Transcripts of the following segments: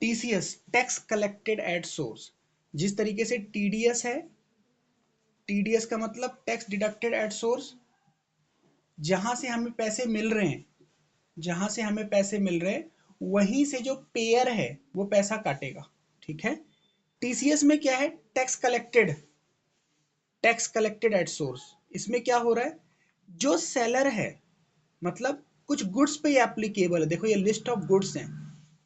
TCS tax collected at source, जिस तरीके से टीडीएस है, टीडीएस का मतलब टैक्स डिडक्टेड एट सोर्स, जहां से हमें पैसे मिल रहे हैं, जहां से हमें पैसे मिल रहे हैं वहीं से जो पेयर है वो पैसा काटेगा, ठीक है। टीसीएस में क्या है, tax collected, tax collected at source. इसमें क्या हो रहा है, जो सेलर है, मतलब कुछ गुड्स पे ये एप्लीकेबल है। देखो ये लिस्ट ऑफ गुड्स हैं,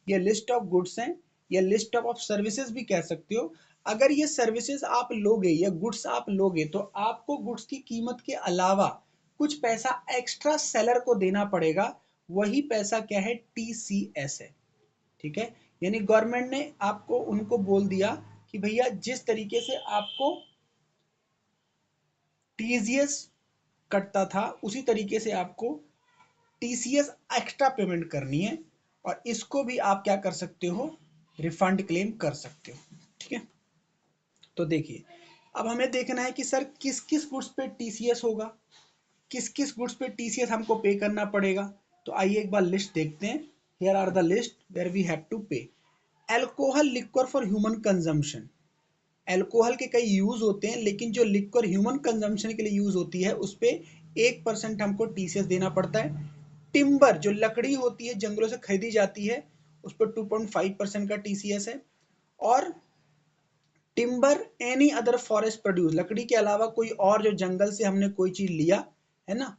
ये लिस्ट ऑफ गुड्स हैं, या लिस्ट ऑफ सर्विसेज भी कह सकते हो। अगर ये सर्विसेज आप लोगे या गुड्स आप लोगे तो आपको गुड्स की कीमत के अलावा कुछ पैसा एक्स्ट्रा सेलर को देना पड़ेगा, वही पैसा क्या है, टीसीएस है, ठीक है। यानी गवर्नमेंट ने आपको उनको बोल दिया कि भैया जिस तरीके से आपको टीसीएस कटता था उसी तरीके से आपको टीसीएस एक्स्ट्रा पेमेंट करनी है, और इसको भी आप क्या कर सकते हो, रिफंड क्लेम कर सकते हो, ठीक है। तो देखिए अब हमें देखना है कि सर किस किस गुड्स पे टीसीएस होगा, किस किस गुड्स पे टीसीएस हमको पे करना पड़ेगा। तो आइए एक बार लिस्ट देखते हैं। Here are the list where we have to pay. Alcohol liquor for human consumption, alcohol के कई यूज होते हैं, लेकिन जो लिक्वर ह्यूमन कंजम्पशन के लिए यूज होती है उस पे 1% हमको टीसीएस देना पड़ता है। टिम्बर जो लकड़ी होती है जंगलों से खरीदी जाती है उस पर 2.5% का टीसीएस है। और timber any other forest produce, लकड़ी के अलावा कोई और जो जंगल से हमने कोई चीज लिया है ना,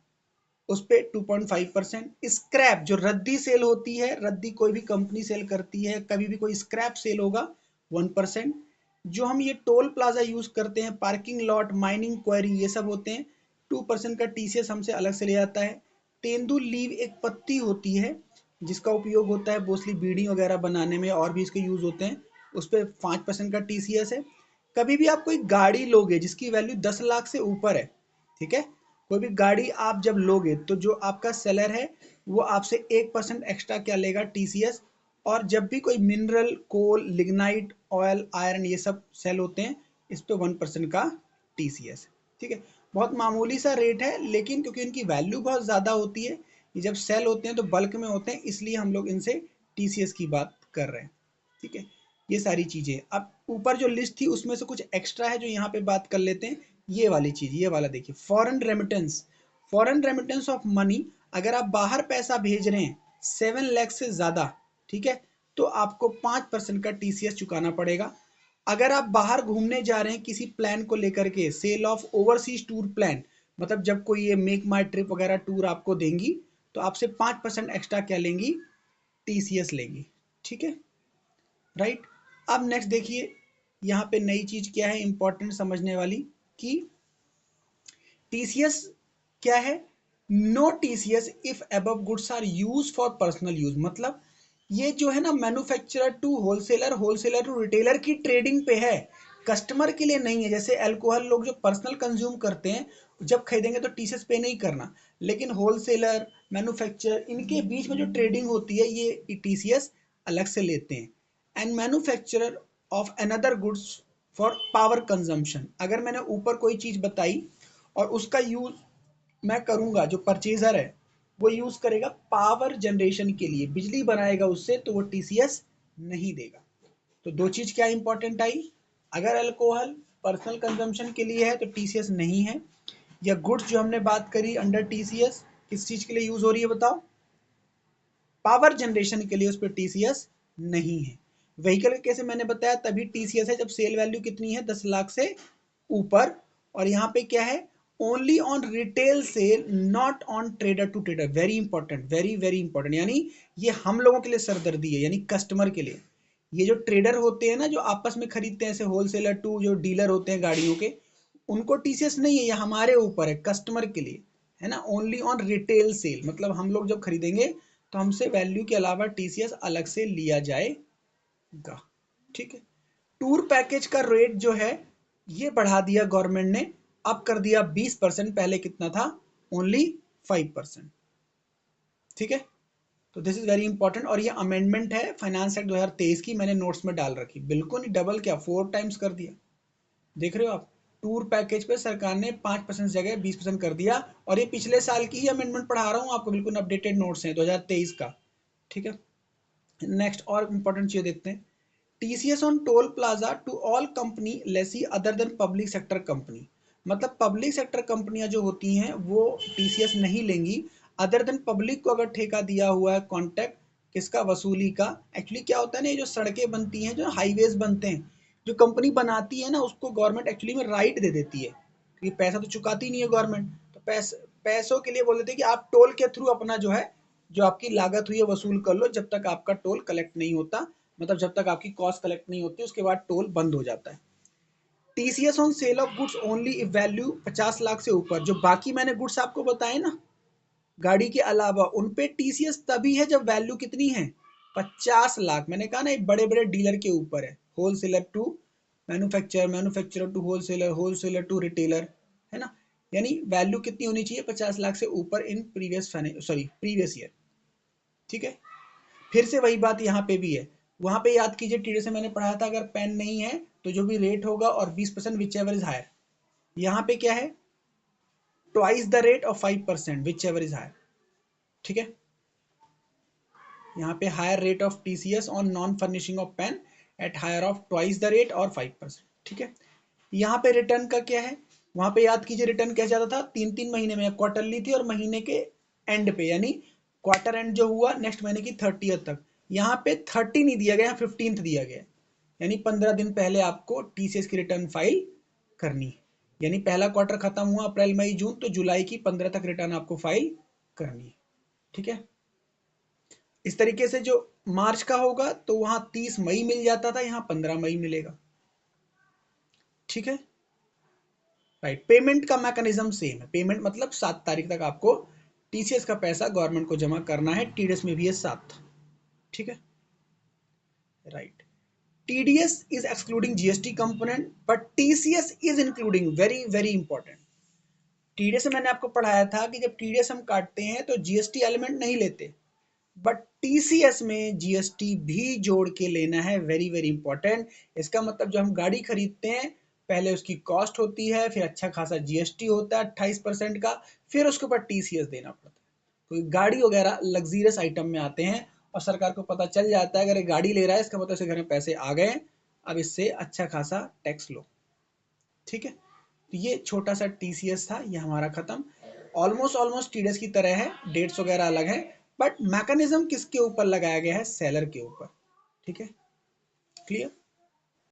उस पे 2.5%। स्क्रैप जो रद्दी सेल होती है, रद्दी कोई भी कंपनी सेल करती है, कभी भी कोई स्क्रैप सेल होगा 1%। जो हम ये टोल प्लाजा यूज करते हैं, पार्किंग लॉट, माइनिंग क्वेरी, ये सब होते हैं, 2% का टीसीएस हमसे अलग से ले जाता है। तेंदुल लीव एक पत्ती होती है जिसका उपयोग होता है मोस्टली बीड़ी वगैरह बनाने में, और भी इसके यूज होते हैं, उस पर 5% का टीसीएस है। कभी भी आप कोई गाड़ी लोगे जिसकी वैल्यू 10 लाख से ऊपर है, ठीक है, कोई भी गाड़ी आप जब लोगे तो जो आपका सेलर है वो आपसे 1% एक्स्ट्रा क्या लेगा, टीसीएस। और जब भी कोई मिनरल, कोल, लिग्नाइट, ऑयल, आयरन ये सब सेल होते हैं, इस पे 1% का टीसीएस, ठीक है। बहुत मामूली सा रेट है, लेकिन क्योंकि इनकी वैल्यू बहुत ज़्यादा होती है, ये जब सेल होते हैं तो बल्क में होते हैं, इसलिए हम लोग इनसे टीसीएस की बात कर रहे हैं, ठीक है। ये सारी चीज़ें, अब ऊपर जो लिस्ट थी उसमें से कुछ एक्स्ट्रा है जो यहाँ पे बात कर लेते हैं। ये वाली चीज़, ये वाला देखिए, foreign remittance, foreign remittance of money. अगर आप बाहर पैसा भेज रहे हैं 7 लाख से ज़्यादा, ठीक है, तो आपको 5% का टीसीएस चुकाना पड़ेगा। अगर आप बाहर घूमने जा रहे हैं किसी प्लान को लेकर के, sale of overseas tour plan, मतलब जब कोई ये मेक माई ट्रिप वगैरह टूर आपको देंगी तो आपसे 5% एक्स्ट्रा क्या लेंगी, टीसीएस लेंगी, ठीक है, राइट। अब नेक्स्ट देखिए, यहाँ पे नई चीज क्या है इंपॉर्टेंट समझने वाली, कि टीसीएस क्या है, no TCS if above goods are use for personal use. मतलब ये जो है ना, manufacturer to wholesaler, wholesaler to retailer की ट्रेडिंग पे है, कस्टमर के लिए नहीं है। जैसे अल्कोहल लोग जो पर्सनल कंज्यूम करते हैं जब खरीदेंगे तो टीसीएस पे नहीं करना, लेकिन होलसेलर, मैन्युफैक्चरर, इनके बीच में जो ट्रेडिंग होती है ये टीसीएस अलग से लेते हैं। And manufacturer of another goods for power consumption, अगर मैंने ऊपर कोई चीज बताई और उसका यूज मैं करूंगा, जो परचेजर है वो यूज करेगा पावर जनरेशन के लिए, बिजली बनाएगा उससे, तो वो टीसीएस नहीं देगा। तो दो चीज क्या इंपॉर्टेंट आई, अगर अल्कोहल पर्सनल कंजम्पशन के लिए है तो टीसीएस नहीं है, या गुड्स जो हमने बात करी अंडर टीसीएस किस चीज के लिए यूज हो रही है बताओ, पावर जनरेशन के लिए, उस पर टीसीएस नहीं है। व्हीकल के केस में मैंने बताया तभी टीसीएस है जब सेल वैल्यू कितनी है, 10 लाख से ऊपर। और यहाँ पे क्या है, only on retail sale, not on trader to trader. Very important, very very important, यानी ये हम लोगों के लिए सरदर्दी है, यानी कस्टमर के लिए। ये जो ट्रेडर होते हैं ना, जो आपस में खरीदते हैं, ऐसे होलसेलर टू जो डीलर होते हैं गाड़ियों के, उनको टीसीएस नहीं है, ये हमारे ऊपर है, कस्टमर के लिए है ना। ओनली ऑन रिटेल सेल, मतलब हम लोग जब खरीदेंगे तो हमसे वैल्यू के अलावा टीसीएस अलग से लिया जाएगा, ठीक है। टूर पैकेज का रेट जो है ये बढ़ा दिया गवर्नमेंट ने, अब कर दिया 20%, पहले कितना था, ओनली 5%, ठीक है। तो दिस इज वेरी इंपॉर्टेंट, और ये अमेंडमेंट है फाइनेंस एक्ट 2023 की, मैंने नोट्स में डाल रखी, बिल्कुल नहीं डबल, क्या 4 टाइम्स कर दिया, देख रहे हो आप। टूर पैकेज पे सरकार ने 5% जगह 20% कर दिया, और ये पिछले साल की ही अमेंडमेंट पढ़ा रहा हूँ आपको, बिल्कुल अपडेटेड नोट्स हैं 2023 का, ठीक है। नेक्स्ट और इंपॉर्टेंट चीज देखते हैं, TCS on toll plaza to all company lessee other than public sector company. मतलब पब्लिक सेक्टर कंपनियां जो होती हैं वो टीसीएस नहीं लेंगी, अदर देन पब्लिक को अगर ठेका दिया हुआ है कॉन्ट्रैक्ट किसका, वसूली का। एक्चुअली क्या होता है ना, ये जो सड़कें बनती हैं, जो हाईवेज बनते हैं, जो कंपनी बनाती है ना उसको गवर्नमेंट एक्चुअली में राइट दे देती है, क्योंकि पैसा तो चुकाती नहीं है गवर्नमेंट, तो पैसों के लिए बोल देते हैं कि आप टोल के थ्रू अपना जो है, जो आपकी लागत हुई है वसूल कर लो, जब तक आपका टोल कलेक्ट नहीं होता, मतलब जब तक आपकी कॉस्ट कलेक्ट नहीं होती उसके बाद टोल बंद हो जाता है। TCS on sale of goods only if value 50 lakh से ऊपर, जो बाकी मैंने गुड्स आपको बताए ना गाड़ी के अलावा, उन पे टीसीएस तभी है जब वैल्यू कितनी है, 50 लाख। मैंने कहा ना ये बड़े बड़े डीलर के ऊपर है, wholesaler to manufacturer, manufacturer to wholesaler, wholesaler to retailer, है ना। यानी वैल्यू कितनी होनी चाहिए, 50 लाख से ऊपर इन प्रीवियस ईयर। ठीक है, फिर से वही बात यहाँ पे भी है, वहां पे याद कीजिए टीडीएस से मैंने पढ़ाया था, अगर पेन नहीं है तो जो भी रेट होगा और 20% विच एवर इज हायर, यहाँ पे क्या है, twice the rate of 5% whichever is higher. ठीक है, यहाँ पे higher rate of TCS on non furnishing of PAN at higher of twice the rate और 5%। ठीक है, यहाँ पे रिटर्न का क्या है, वहां पे याद कीजिए रिटर्न कैसे आता था, 3-3 महीने में, क्वार्टरली थी और महीने के एंड पे, यानी क्वार्टर एंड जो हुआ नेक्स्ट महीने की 30th तक। यहाँ पे 30 नहीं दिया गया, 15th दिया गया, यानी 15 दिन पहले आपको टीसीएस की रिटर्न फाइल करनी है। यानी पहला क्वार्टर खत्म हुआ अप्रैल मई जून, तो जुलाई की 15 तक रिटर्न आपको फाइल करनी है। ठीक है, इस तरीके से जो मार्च का होगा तो वहां 30 मई मिल जाता था, यहाँ 15 मई मिलेगा। ठीक है, राइट। पेमेंट का मैकेनिज्म सेम है, पेमेंट मतलब 7 तारीख तक आपको टीसीएस का पैसा गवर्नमेंट को जमा करना है, टीडीएस में भी है 7। ठीक है, right. TDS is excluding GST component but TCS is including, very very important. TDS में मैंने आपको पढ़ाया था कि जब टीडीएस हम काटते हैं तो जीएसटी एलिमेंट नहीं लेते, बट टीसीएस में जीएसटी भी जोड़ के लेना है, वेरी वेरी इंपॉर्टेंट। इसका मतलब जो हम गाड़ी खरीदते हैं पहले उसकी कॉस्ट होती है, फिर अच्छा खासा जीएसटी होता है 28% का, फिर उसके ऊपर टीसीएस देना पड़ता है। कोई गाड़ी वगैरह लग्जरियस आइटम में आते हैं और सरकार को पता चल जाता है अगर ये गाड़ी ले रहा है इसका मतलब इसके घर में पैसे आ गए, अब इससे अच्छा खासा टैक्स लो। ठीक है, तो ये छोटा सा टीसीएस था, ये हमारा खत्म। ऑलमोस्ट ऑलमोस्ट टीडीएस की तरह है, डेट्स वगैरह अलग है, बट मैकेनिज्म किसके ऊपर लगाया गया है, सेलर के ऊपर। ठीक है, क्लियर।